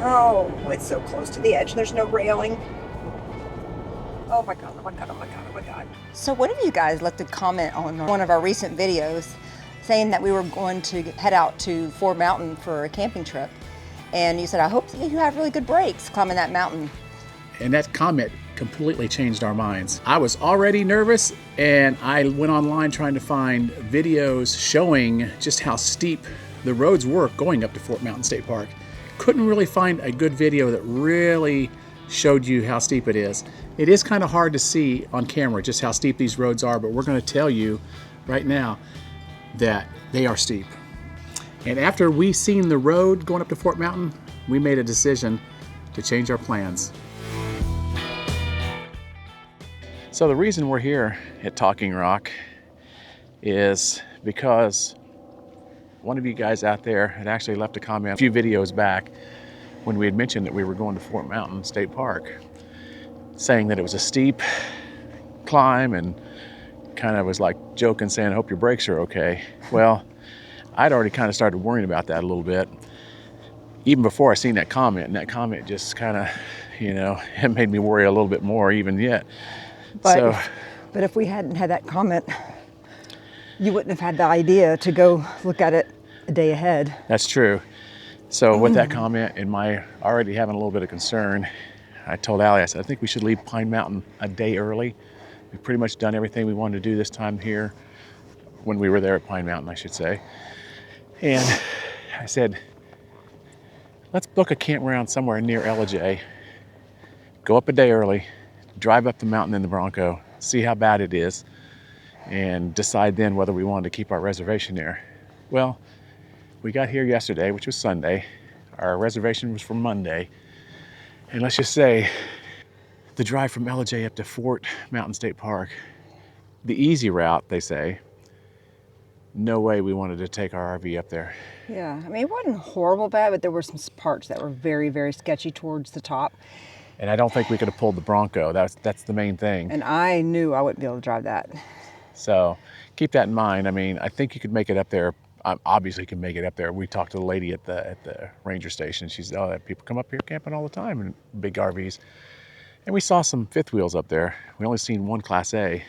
Oh, it's so close to the edge. There's no railing. Oh my God, oh my God, oh my God, oh my God. So one of you guys left a comment on one of our recent videos saying that we were going to head out to Ford Mountain for a camping trip. And you said, I hope that you have really good brakes climbing that mountain. And that comment completely changed our minds. I was already nervous, and I went online trying to find videos showing just how steep the roads were going up to Fort Mountain State Park. Couldn't really find a good video that really showed you how steep it is. It is kind of hard to see on camera just how steep these roads are, but we're going to tell you right now that they are steep. And after we seen the road going up to Fort Mountain, we made a decision to change our plans. So the reason we're here at Talking Rock is because one of you guys out there had actually left a comment a few videos back when we had mentioned that we were going to Fort Mountain State Park, saying that it was a steep climb and kind of was like joking, saying, I hope your brakes are okay. Well, I'd already kind of started worrying about that a little bit, even before I seen that comment, and that comment just kind of, it made me worry a little bit more even yet. But if we hadn't had that comment, you wouldn't have had the idea to go look at it a day ahead. That's true. So with that comment and my already having a little bit of concern, I told Allie, I said, I think we should leave Pine Mountain a day early. We've pretty much done everything we wanted to do this time here, when we were there at Pine Mountain, I should say. And I said, let's book a campground somewhere near LJ, go up a day early, drive up the mountain in the Bronco, see how bad it is, and decide then whether we wanted to keep our reservation there. Well, we got here yesterday, which was Sunday. Our reservation was for Monday. And let's just say, the drive from LJ up to Fort Mountain State Park, the easy route, they say, no way we wanted to take our RV up there. Yeah, I mean, it wasn't horrible bad, but there were some parts that were very, very sketchy towards the top. And I don't think we could have pulled the Bronco. That's the main thing. And I knew I wouldn't be able to drive that. So keep that in mind. I mean, I think you could make it up there. Obviously can make it up there. We talked to the lady at the ranger station. She said, oh, people come up here camping all the time in big RVs. And we saw some fifth wheels up there. We only seen one Class A.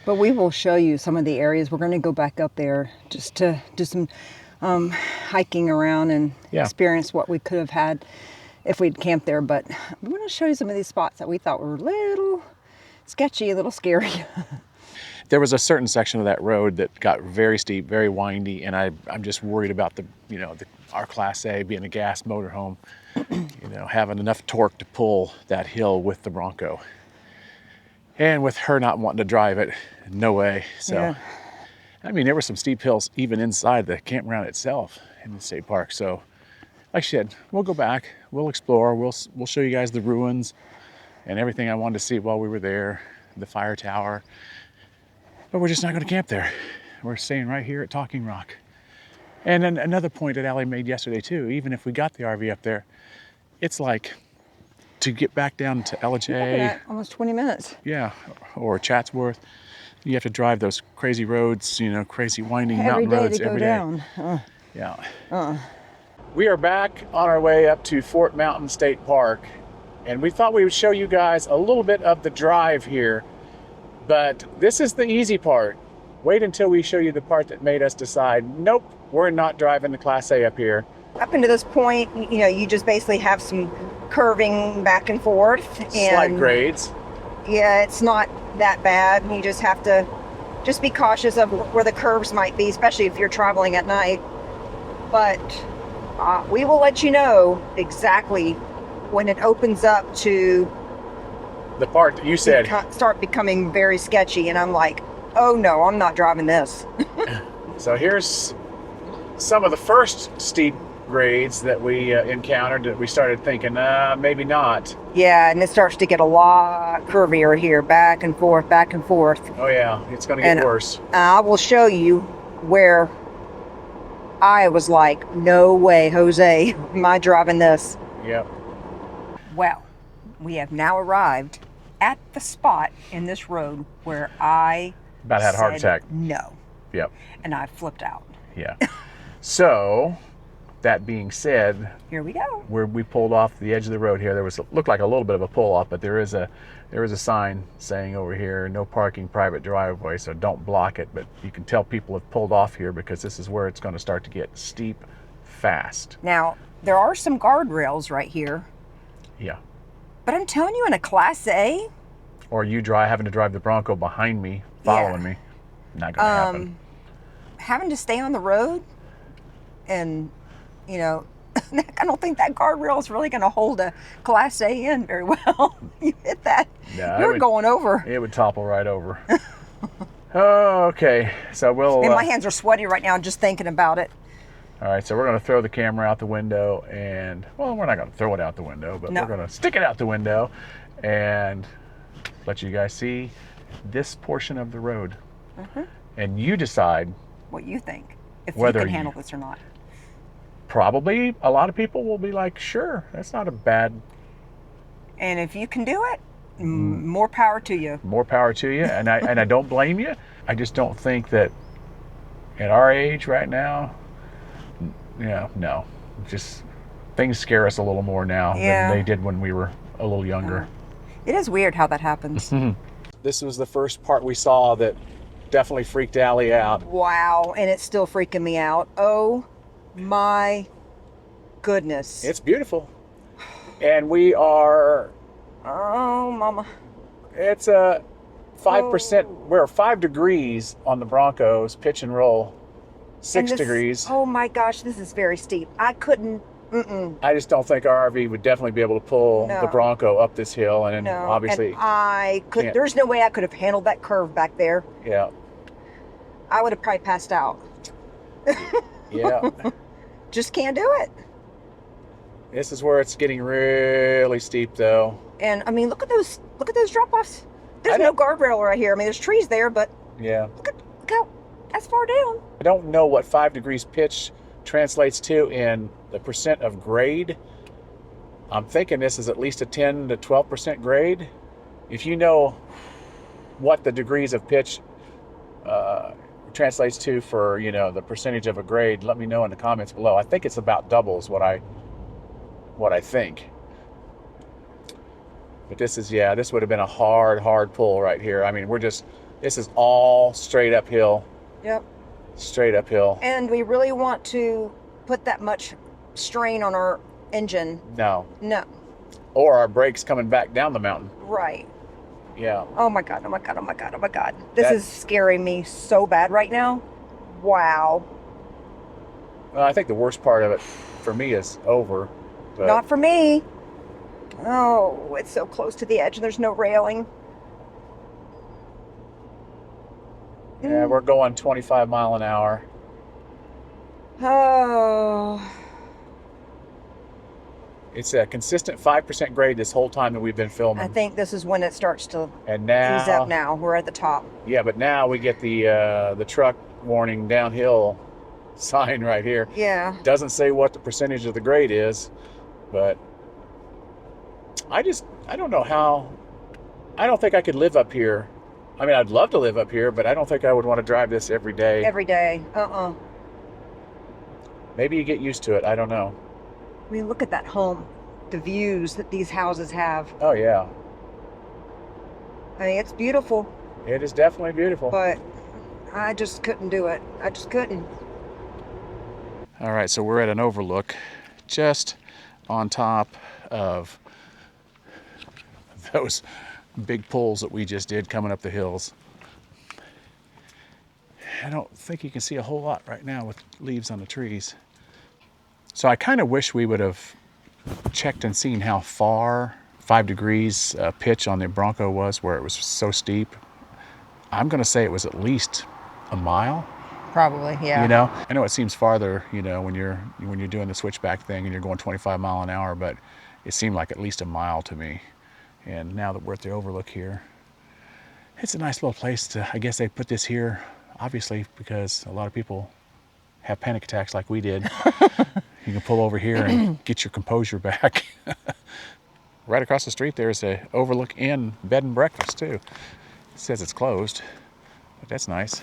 But we will show you some of the areas. We're going to go back up there just to do some hiking around and experience what we could have had if we'd camped there. But we're going to show you some of these spots that we thought were a little sketchy, a little scary. There was a certain section of that road that got very steep, very windy, and I'm just worried about our Class A being a gas motorhome, having enough torque to pull that hill with the Bronco. And with her not wanting to drive it, no way. So, yeah. I mean, there were some steep hills even inside the campground itself in the state park. So, like I said, we'll go back, we'll explore, we'll show you guys the ruins and everything I wanted to see while we were there, the fire tower. But we're just not going to camp there. We're staying right here at Talking Rock. And then another point that Allie made yesterday too, even if we got the RV up there, it's like to get back down to LJ. Almost 20 minutes. Yeah, or Chatsworth. You have to drive those crazy roads, crazy winding mountain roads every day. Every day to go down. Yeah. We are back on our way up to Fort Mountain State Park. And we thought we would show you guys a little bit of the drive here. But this is the easy part. Wait until we show you the part that made us decide, nope, we're not driving the Class A up here. Up until this point, you just basically have some curving back and forth. And slight grades. Yeah, it's not that bad. You just have to just be cautious of where the curves might be, especially if you're traveling at night. But we will let you know exactly when it opens up to the part that you said start becoming very sketchy, and I'm like, oh no, I'm not driving this. So here's some of the first steep grades that we encountered that we started thinking, maybe not. Yeah, and it starts to get a lot curvier here, back and forth, back and forth. Oh yeah, it's going to get worse. I will show you where I was like, no way, Jose, am I driving this? Yep. Well, we have now arrived at the spot in this road where I about had a heart attack. No. Yep. And I flipped out. Yeah. So that being said, here we go. where we pulled off the edge of the road here, there was looked like a little bit of a pull off, but there is a sign saying over here, no parking, private driveway, so don't block it. But you can tell people have pulled off here because this is where it's going to start to get steep fast. Now, there are some guardrails right here. Yeah. But I'm telling you, in a Class A, or you having to drive the Bronco behind me, following me, not going to happen. Having to stay on the road, and you know, I don't think that guardrail is really going to hold a Class A in very well. You hit that, you're going over. It would topple right over. Oh, okay, so we'll. And my hands are sweaty right now just thinking about it. All right, so we're going to throw the camera out the window, and well, we're not going to throw it out the window, but we're going to stick it out the window and let you guys see this portion of the road. And you decide what you think, if whether you can handle this or not. Probably a lot of people will be like, sure, that's not a bad. And if you can do it, more power to you. More power to you, and I don't blame you. I just don't think that at our age right now, no, just things scare us a little more now than they did when we were a little younger. It is weird how that happens. This was the first part we saw that definitely freaked Allie out. Wow, and it's still freaking me out. Oh my goodness. It's beautiful. And we are... Oh, mama. It's a 5%. We're 5 degrees on the Broncos, pitch and roll. 6 degrees. Oh my gosh, this is very steep. I couldn't... I just don't think our RV would definitely be able to pull the Bronco up this hill, and then obviously and I could. There's no way I could have handled that curve back there. Yeah. I would have probably passed out. Yeah. Just can't do it. This is where it's getting really steep, though. And I mean, look at those drop-offs. There's no guardrail right here. I mean, there's trees there, but look how that's far down. I don't know what 5 degrees pitch translates to in the percent of grade. I'm thinking this is at least a 10 to 12% grade. If you know what the degrees of pitch translates to for, the percentage of a grade, let me know in the comments below. I think it's about doubles what I think. But this would have been a hard pull right here. I mean, this is all straight uphill. Yep. Straight uphill. And we really want to put that much strain on our engine. No. Or our brakes coming back down the mountain. Right. Yeah. Oh my God. This is scaring me so bad right now. Wow. Well, I think the worst part of it for me is over. But not for me. Oh, it's so close to the edge and there's no railing. Yeah, we're going 25 mile an hour. Oh. It's a consistent 5% grade this whole time that we've been filming. I think this is when it starts to ease up now. We're at the top. Yeah, but now we get the truck warning downhill sign right here. Yeah. Doesn't say what the percentage of the grade is, but I don't know how. I don't think I could live up here. I mean, I'd love to live up here, but I don't think I would want to drive this every day. Every day. Maybe you get used to it. I don't know. I mean, look at that home. The views that these houses have. Oh, yeah. I mean, it's beautiful. It is definitely beautiful. But I just couldn't do it. I just couldn't. All right, so we're at an overlook just on top of those big pulls that we just did coming up the hills. I don't think you can see a whole lot right now with leaves on the trees. So I kind of wish we would have checked and seen how far 5 degrees pitch on the Bronco was, where it was so steep. I'm going to say it was at least a mile. Probably, yeah. I know it seems farther, when you're doing the switchback thing and you're going 25 mile an hour, but it seemed like at least a mile to me. And now that we're at the overlook here, it's a nice little place to, I guess they put this here, obviously, because a lot of people have panic attacks like we did. You can pull over here and get your composure back. Right across the street, there's a Overlook Inn bed and breakfast too. It says it's closed, but that's nice.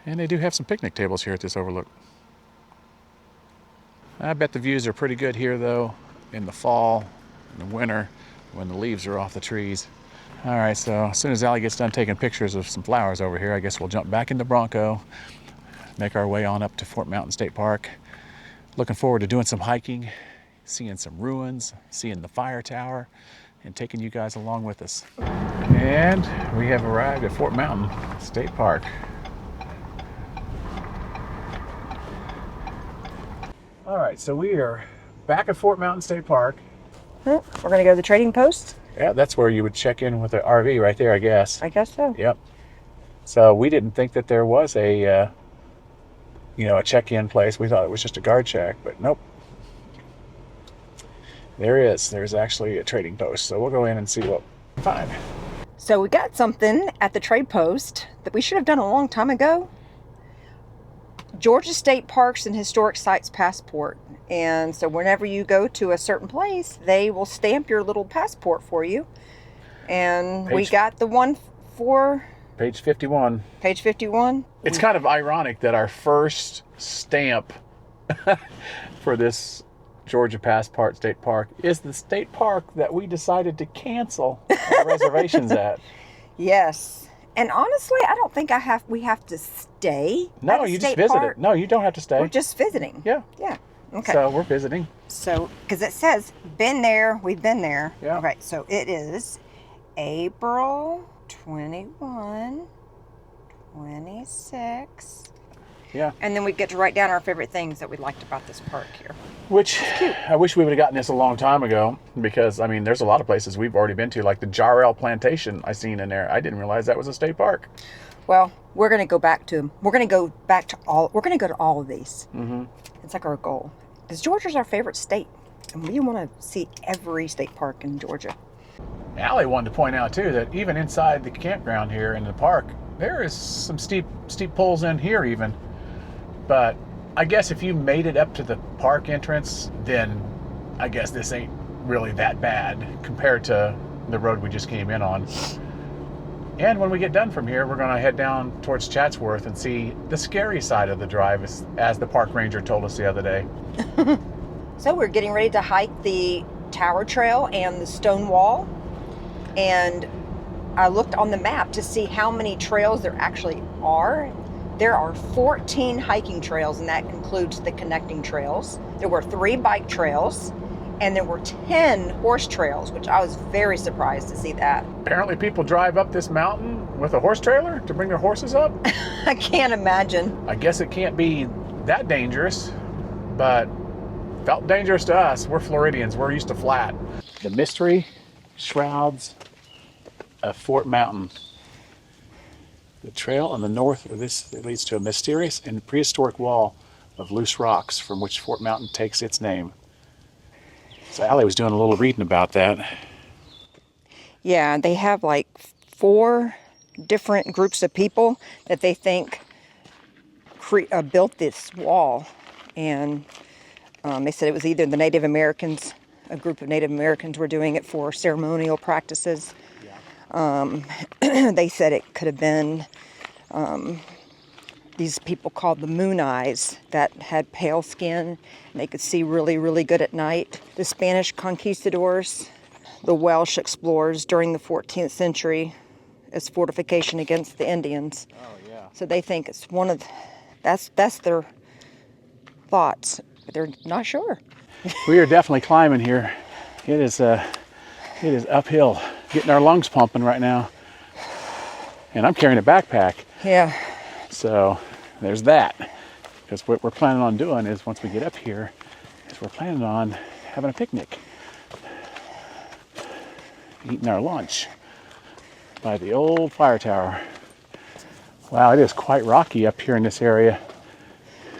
And they do have some picnic tables here at this Overlook. I bet the views are pretty good here though, in the fall, in the winter, when the leaves are off the trees. All right, so as soon as Allie gets done taking pictures of some flowers over here, I guess we'll jump back into Bronco, make our way on up to Fort Mountain State Park. Looking forward to doing some hiking, seeing some ruins, seeing the fire tower, and taking you guys along with us. And we have arrived at Fort Mountain State Park. All right, so we are back at Fort Mountain State Park. We're gonna go to the trading post. Yeah, that's where you would check in with the RV right there, I guess. I guess so. Yep. So we didn't think that there was a, a check-in place. We thought it was just a guard check, but nope. There is. There's actually a trading post. So we'll go in and see what we find. So we got something at the trade post that we should have done a long time ago. Georgia State Parks and Historic Sites passport. And so whenever you go to a certain place, they will stamp your little passport for you. And we got the one for page 51. Page 51. It's kind of ironic that our first stamp for this Georgia Passport State Park is the state park that we decided to cancel our reservations at. Yes. And honestly, I don't think we have to stay. No, you just visit it. No, you don't have to stay. We're just visiting. Yeah. Yeah. Okay. So we're visiting. So, because it says, been there, we've been there. Yeah. Okay, so it is April 21, 26. Yeah. And then we get to write down our favorite things that we liked about this park here. Which, I wish we would have gotten this a long time ago, because, I mean, there's a lot of places we've already been to, like the Jarrell Plantation I seen in there. I didn't realize that was a state park. Well, we're going to go back to them. We're going to go to all of these. Mm-hmm. It's like our goal. Because Georgia's our favorite state. And we want to see every state park in Georgia. Allie wanted to point out, too, that even inside the campground here in the park, there is some steep pulls in here even. But I guess if you made it up to the park entrance, then I guess this ain't really that bad compared to the road we just came in on. And when we get done from here, we're going to head down towards Chatsworth and see the scary side of the drive, as the park ranger told us the other day. So we're getting ready to hike the Tower Trail and the Stone Wall. And I looked on the map to see how many trails there actually are. There are 14 hiking trails, and that includes the connecting trails. There were 3 bike trails, and there were 10 horse trails, which I was very surprised to see that. Apparently people drive up this mountain with a horse trailer to bring their horses up. I can't imagine. I guess it can't be that dangerous, but felt dangerous to us. We're Floridians. We're used to flat. The mystery shrouds of Fort Mountain. The trail on the north of this leads to a mysterious and prehistoric wall of loose rocks from which Fort Mountain takes its name. So Allie was doing a little reading about that. Yeah, they have like 4 different groups of people that they think built this wall. And they said it was either the Native Americans, a group of Native Americans were doing it for ceremonial practices. They said it could have been these people called the Moon Eyes that had pale skin and they could see really, really good at night. The Spanish conquistadors, the Welsh explorers during the 14th century as fortification against the Indians. Oh, yeah. So they think it's one of, that's their thoughts, but they're not sure. We are definitely climbing here. It is uphill, getting our lungs pumping right now. And I'm carrying a backpack. Yeah. So there's that. Because what we're planning on doing is, once we get up here, is we're planning on having a picnic. Eating our lunch by the old fire tower. Wow, it is quite rocky up here in this area.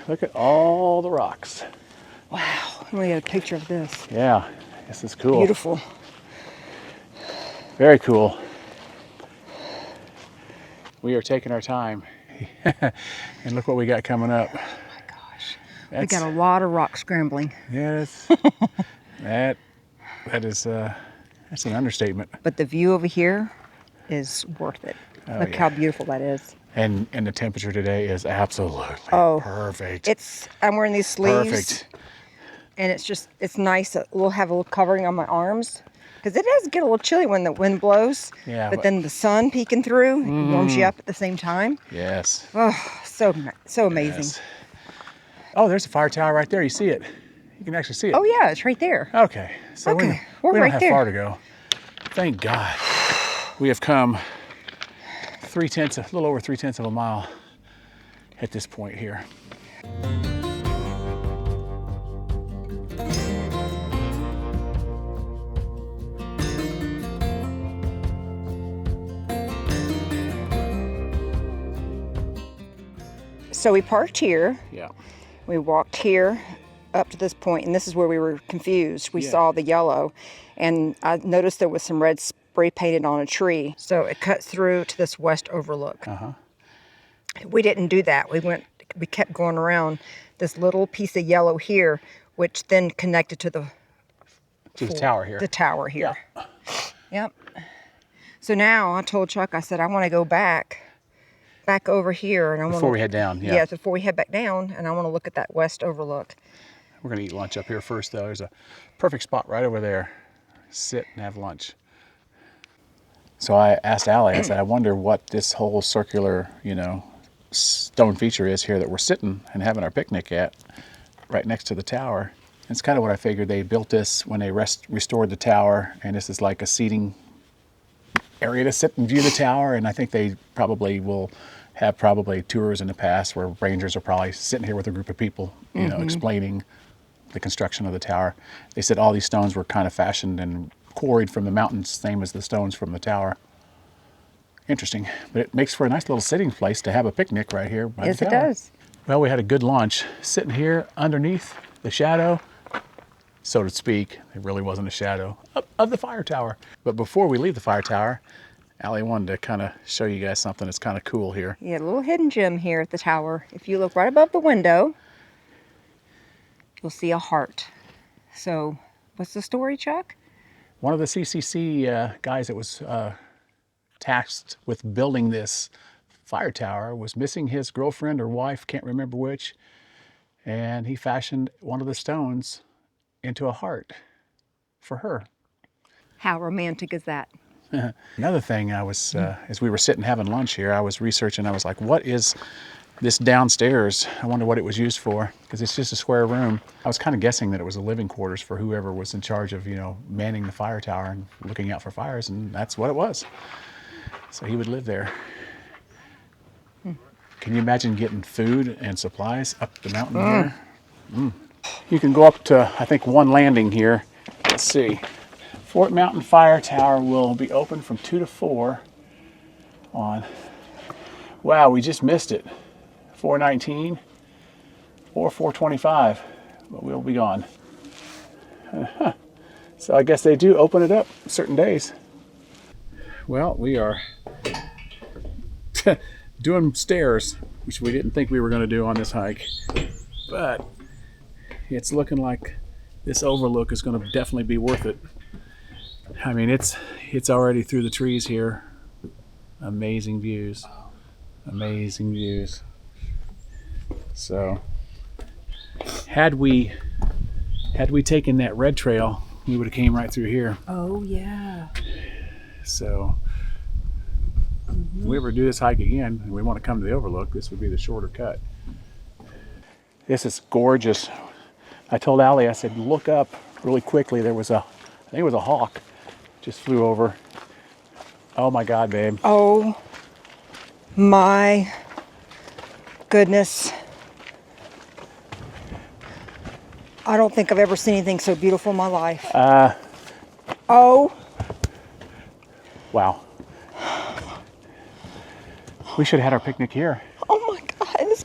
Look at all the rocks. Wow, we got a picture of this. Yeah, this is cool. Beautiful. Very cool. We are taking our time. And look what we got coming up. Oh my gosh. We got a lot of rock scrambling. Yes. That's an understatement. But the view over here is worth it. Oh, look how beautiful that is. And the temperature today is absolutely perfect. I'm wearing these sleeves. Perfect. And it's nice. We'll have a little covering on my arms. Because it does get a little chilly when the wind blows. Yeah. But then the sun peeking through warms you up at the same time. Yes. Oh, so amazing. Yes. Oh, there's a fire tower right there. You see it? You can actually see it. Oh, yeah, it's right there. Okay. So Okay, we we're don't right have there. far to go. Thank God. We have come a little over 3/10 of a mile at this point here. So we parked here. Yeah. We walked here up to this point, and this is where we were confused. We Yeah. saw the yellow, and I noticed there was some red spray painted on a tree. So it cut through to this west overlook. Uh-huh. We didn't do that. We kept going around this little piece of yellow here, which then connected to the tower here. The tower here. Yep. So now I told Chuck, I said, I want to go back over here, and Before we head down, yeah. Yeah, before we head back down, and I want to look at that west overlook. We're gonna eat lunch up here first, though. There's a perfect spot right over there. Sit and have lunch. So I asked Allie, I said, I wonder what this whole circular, stone feature is here that we're sitting and having our picnic at, right next to the tower. It's kind of what I figured. They built this when they restored the tower, and this is like a seating area to sit and view the tower. And I think they probably will have tours in the past where rangers are probably sitting here with a group of people, explaining the construction of the tower. They said all these stones were kind of fashioned and quarried from the mountains, same as the stones from the tower. Interesting, but it makes for a nice little sitting place to have a picnic right here by the tower. Yes, it does. Well, we had a good lunch sitting here underneath the shadow, so to speak. It really wasn't a shadow of the fire tower. But before we leave the fire tower, Allie wanted to kind of show you guys something that's kind of cool here. Yeah, a little hidden gem here at the tower. If you look right above the window, you'll see a heart. So, what's the story, Chuck? One of the CCC guys that was tasked with building this fire tower was missing his girlfriend or wife, can't remember which, and he fashioned one of the stones into a heart for her. How romantic is that? Another thing, I was, as we were sitting having lunch here, I was researching, I was like, what is this downstairs? I wonder what it was used for, because it's just a square room. I was kind of guessing that it was a living quarters for whoever was in charge of, manning the fire tower and looking out for fires, and that's what it was. So he would live there. Can you imagine getting food and supplies up the mountain here? You can go up to, I think, one landing here. Let's see. Fort Mountain Fire Tower will be open from 2 to 4 on, wow, we just missed it. 4:19 or 4:25, but we'll be gone. So I guess they do open it up certain days. Well, we are doing stairs, which we didn't think we were going to do on this hike, but it's looking like this overlook is going to definitely be worth it. I mean, it's already through the trees here. Amazing views. Amazing views. So, had we taken that red trail, we would have came right through here. Oh, yeah. So, if we ever do this hike again and we want to come to the overlook, this would be the shorter cut. This is gorgeous. I told Allie, I said, look up really quickly. There was I think it was a hawk, just flew over. Oh my God, babe. Oh my goodness. I don't think I've ever seen anything so beautiful in my life. Oh. Wow. We should have had our picnic here. Oh my God.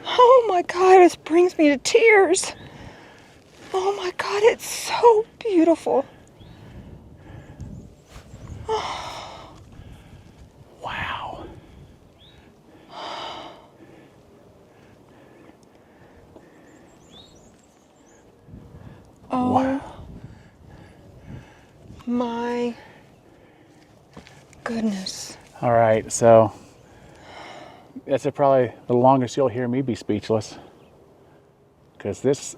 Oh my God, this brings me to tears. Oh my God, it's so beautiful. Wow. Oh wow. My goodness. All right, so That's probably the longest you'll hear me be speechless. Because this,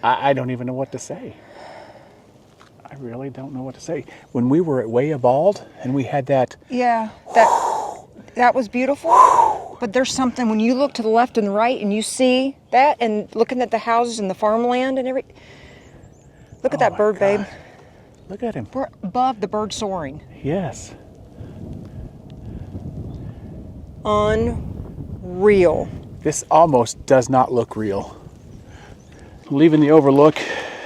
I don't even know what to say. I really don't know what to say. When we were at Way Bald and we had that... Yeah, that was beautiful. But there's something, when you look to the left and the right and you see that, and looking at the houses and the farmland and everything. Look at that bird, God. babe. Look at him. We're above the bird soaring. Yes. Unreal. This almost does not look real. Leaving the Overlook,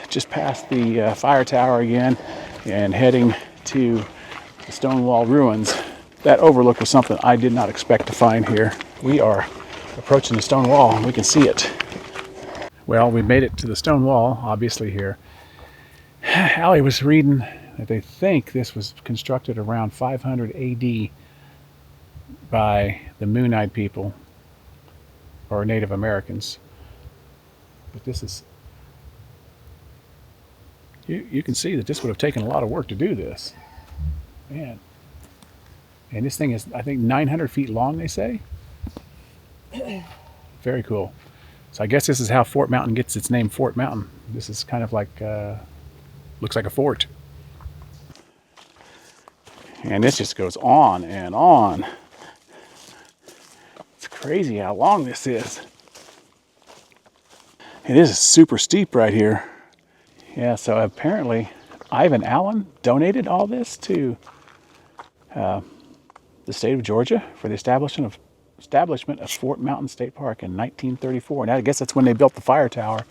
just past the fire tower again, and heading to the Stonewall ruins. That overlook was something I did not expect to find here. We are approaching the stone wall, and we can see it. Well, we made it to the stone wall, obviously here. Allie was reading that they think this was constructed around 500 AD by the Moon-Eyed people, or Native Americans. But this is, you can see that this would have taken a lot of work to do this. Man. And this thing is, I think, 900 feet long, they say. Very cool. So I guess this is how Fort Mountain gets its name, Fort Mountain. This is kind of like, looks like a fort. And this just goes on and on. It's crazy how long this is. It is super steep right here. Yeah, so apparently Ivan Allen donated all this to the state of Georgia for the establishment of Fort Mountain State Park in 1934. And I guess that's when they built the fire tower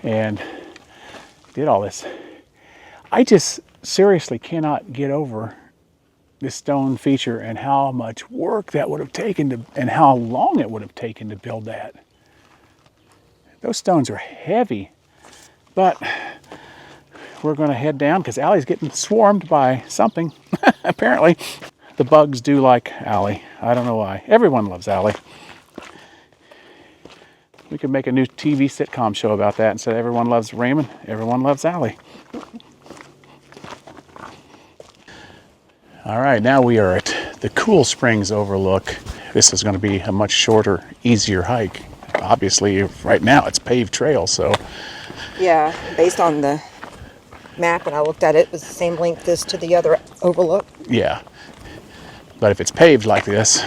and did all this. I just seriously cannot get over this stone feature and how much work that would have taken to, and how long it would have taken to build that. Those stones are heavy, but we're going to head down because Allie's getting swarmed by something, apparently. The bugs do like Allie. I don't know why. Everyone loves Allie. We could make a new TV sitcom show about that. Instead of everyone loves Raymond, everyone loves Allie. All right, now we are at the Cool Springs Overlook. This is going to be a much shorter, easier hike. Obviously, right now it's paved trail, so. Yeah, based on the map when I looked at it, it was the same length as to the other overlook. Yeah. But if it's paved like this,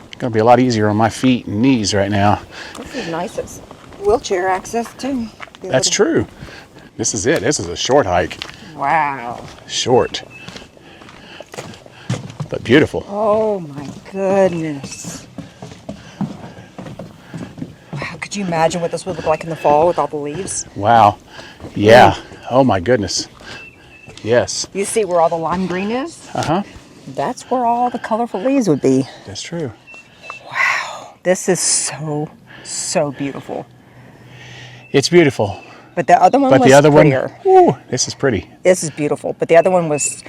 it's going to be a lot easier on my feet and knees right now. This is nice. It's wheelchair access, too. That's true. This is it. This is a short hike. Wow. Short. But beautiful. Oh, my goodness. Wow, could you imagine what this would look like in the fall with all the leaves? Wow. Yeah. Oh, my goodness. Yes. You see where all the lime green is? Uh-huh. That's where all the colorful leaves would be. That's true. Wow. This is so, so beautiful. It's beautiful. But the other one was prettier. Ooh, this is pretty. This is beautiful. But the other one was,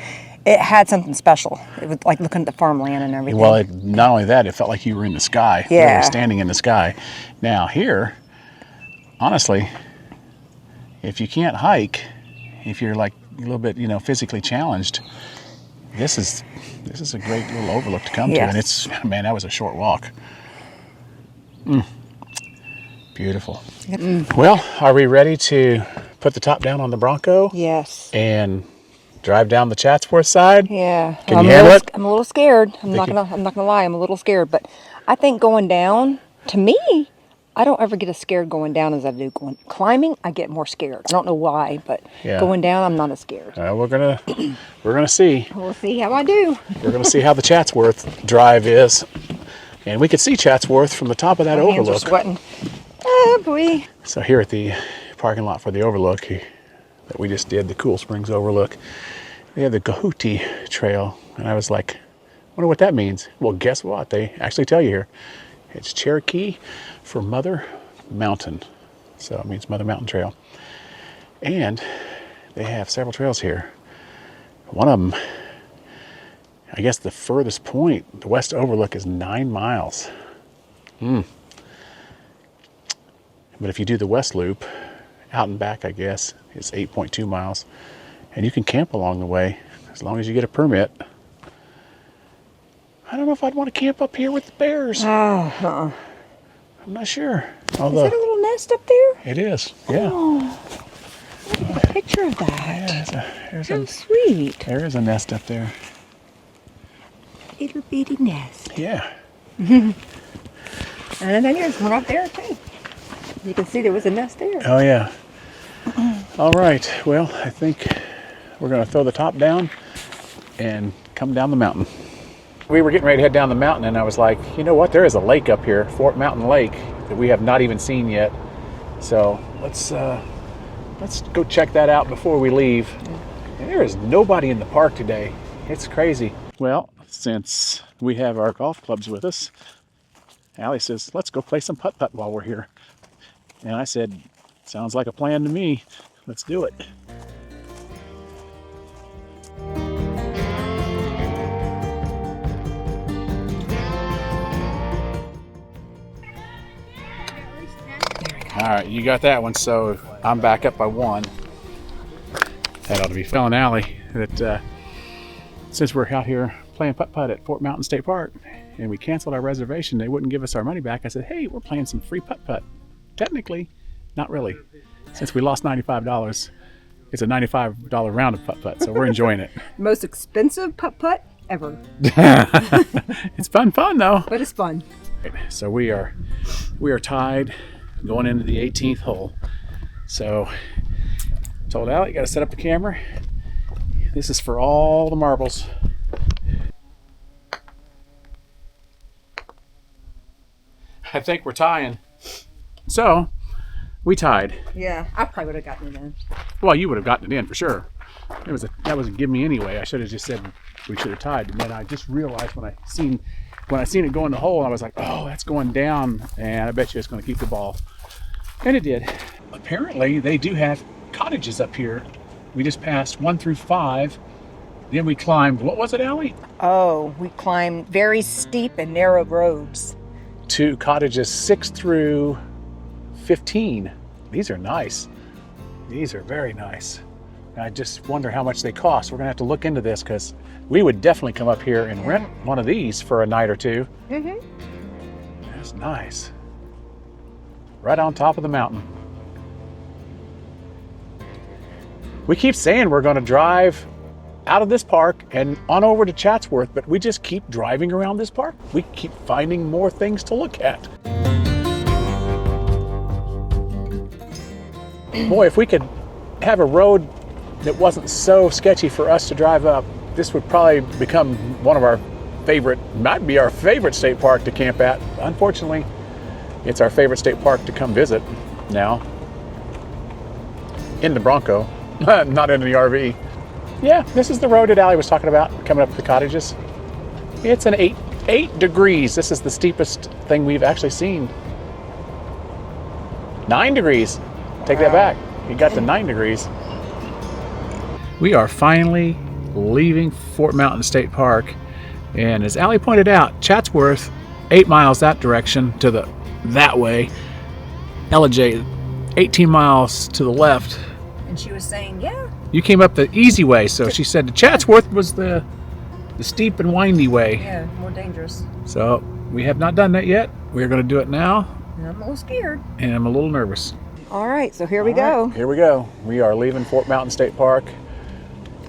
it had something special. It was like looking at the farmland and everything. Well, not only that, it felt like you were in the sky. Yeah. You were standing in the sky. Now here, honestly, if you can't hike, if you're like a little bit, physically challenged, this is a great little overlook to come to, and it's, man, that was a short walk. Beautiful. Yep. Well, are we ready to put the top down on the Bronco? Yes. And drive down the Chatsworth side? Yeah. Can you handle it? I'm a little scared. I'm not gonna lie. I'm a little scared, but I think going down, to me, I don't ever get as scared going down as I do climbing. I get more scared. I don't know why, but going down, I'm not as scared. We're gonna see. We'll see how I do. We're gonna see how the Chatsworth drive is, and we could see Chatsworth from the top of that overlook. Hands are sweating. Oh boy. So here at the parking lot for the overlook that we just did, the Cool Springs Overlook, we have the Gahuti Trail, and I was like, wonder what that means. Well, guess what? They actually tell you here. It's Cherokee for Mother Mountain. So it means Mother Mountain Trail. And they have several trails here. One of them, I guess the furthest point, the West Overlook, is 9 miles. But if you do the West Loop, out and back, I guess, it's 8.2 miles. And you can camp along the way as long as you get a permit. I don't know if I'd want to camp up here with the bears. Oh, I'm not sure. Although, is that a little nest up there? It is, yeah. Oh, look at the picture of that. Yeah, how sweet. There is a nest up there. Little bitty nest. Yeah. And then there's one up there too. You can see there was a nest there. Oh yeah. All right, well, I think we're gonna throw the top down and come down the mountain. We were getting ready to head down the mountain and I was like, you know what, there is a lake up here, Fort Mountain Lake, that we have not even seen yet. So let's go check that out before we leave. And there is nobody in the park today. It's crazy. Well, since we have our golf clubs with us, Allie says, let's go play some putt-putt while we're here. And I said, sounds like a plan to me. Let's do it. All right, you got that one, so I'm back up by 1. That ought to be telling Allie that since we're out here playing putt-putt at Fort Mountain State Park and we canceled our reservation, they wouldn't give us our money back. I said, hey, we're playing some free putt-putt. Technically, not really. Since we lost $95, it's a $95 round of putt-putt, so we're enjoying it. Most expensive putt-putt ever. It's fun though. But it's fun. So we are tied going into the 18th hole. So told Allie, you got to set up the camera. This is for all the marbles. I think we're tying. So we tied. Yeah, I probably would have gotten it in. Well, you would have gotten it in for sure. That was a give me anyway. I should have just said we should have tied. And then I just realized when I seen it go in the hole, I was like, oh, that's going down, and I bet you it's going to keep the ball. And it did. Apparently, they do have cottages up here. We just passed 1 through 5. Then we climbed, what was it, Allie? Oh, we climbed very steep and narrow roads. To cottages 6 through 15. These are nice. These are very nice. I just wonder how much they cost. We're gonna have to look into this because we would definitely come up here and rent one of these for a night or two. Mm-hmm. That's nice. Right on top of the mountain. We keep saying we're gonna drive out of this park and on over to Chatsworth, but we just keep driving around this park. We keep finding more things to look at. Boy, if we could have a road that wasn't so sketchy for us to drive up, this would probably become one of our favorite, might be our favorite state park to camp at. Unfortunately, it's our favorite state park to come visit now. In the Bronco, not in the RV. Yeah, this is the road that Allie was talking about, coming up to the cottages. It's an 8 degrees. This is the steepest thing we've actually seen. 9 degrees. Take that back. You got to 9 degrees. We are finally leaving Fort Mountain State Park. And as Allie pointed out, Chatsworth, 8 miles that direction to that way. LJ, 18 miles to the left. And she was saying, yeah. You came up the easy way, so she said the Chatsworth was the steep and windy way. Yeah, more dangerous. So we have not done that yet. We're going to do it now. And I'm a little scared. And I'm a little nervous. All right, so here we go. Here we go. We are leaving Fort Mountain State Park.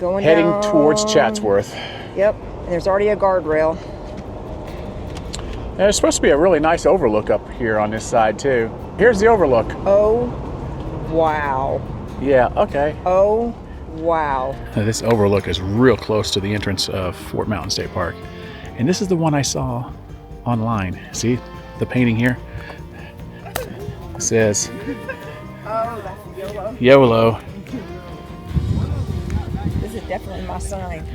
Heading towards Chatsworth. Yep, and there's already a guardrail. And there's supposed to be a really nice overlook up here on this side too. Here's the overlook. Oh, wow. Yeah, okay. Oh, wow. This overlook is real close to the entrance of Fort Mountain State Park. And this is the one I saw online. See the painting here? It says, oh, that's YOLO. YOLO. This is definitely my sign.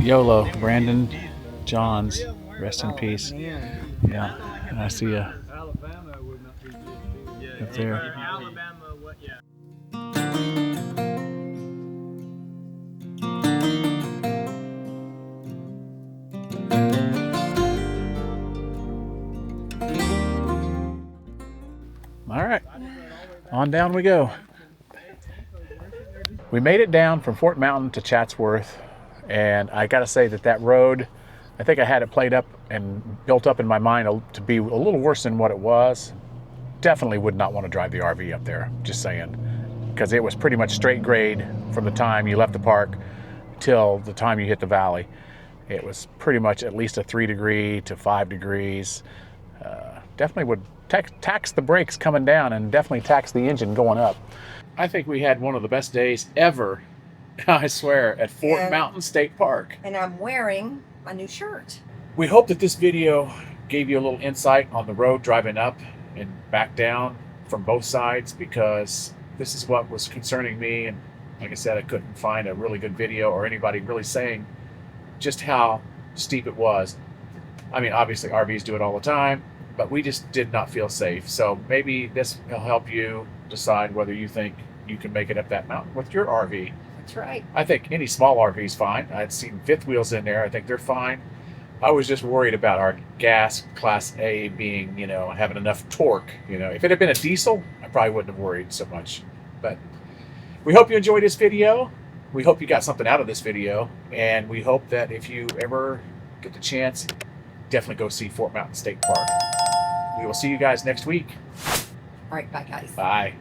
YOLO, Brandon Johns, rest in peace. Yeah, and I see a up there. All right, on down we go. We made it down from Fort Mountain to Chatsworth, and I gotta say that road I think I had it played up and built up in my mind to be a little worse than what it was. Definitely would not want to drive the RV up there, just saying, because it was pretty much straight grade from the time you left the park till the time you hit the valley. It was pretty much at least a 3 degree to 5 degrees. Definitely would tax the brakes coming down and definitely tax the engine going up. I think we had one of the best days ever, I swear, at Fort Mountain State Park. And I'm wearing my new shirt. We hope that this video gave you a little insight on the road driving up and back down from both sides, because this is what was concerning me. And like I said, I couldn't find a really good video or anybody really saying just how steep it was. I mean, obviously RVs do it all the time, but we just did not feel safe. So maybe this will help you decide whether you think you can make it up that mountain with your RV. That's right. I think any small RV is fine. I'd seen fifth wheels in there. I think they're fine. I was just worried about our gas Class A being, having enough torque. If it had been a diesel, I probably wouldn't have worried so much. But we hope you enjoyed this video. We hope you got something out of this video. And we hope that if you ever get the chance, definitely go see Fort Mountain State Park. We will see you guys next week. All right, bye guys. Bye.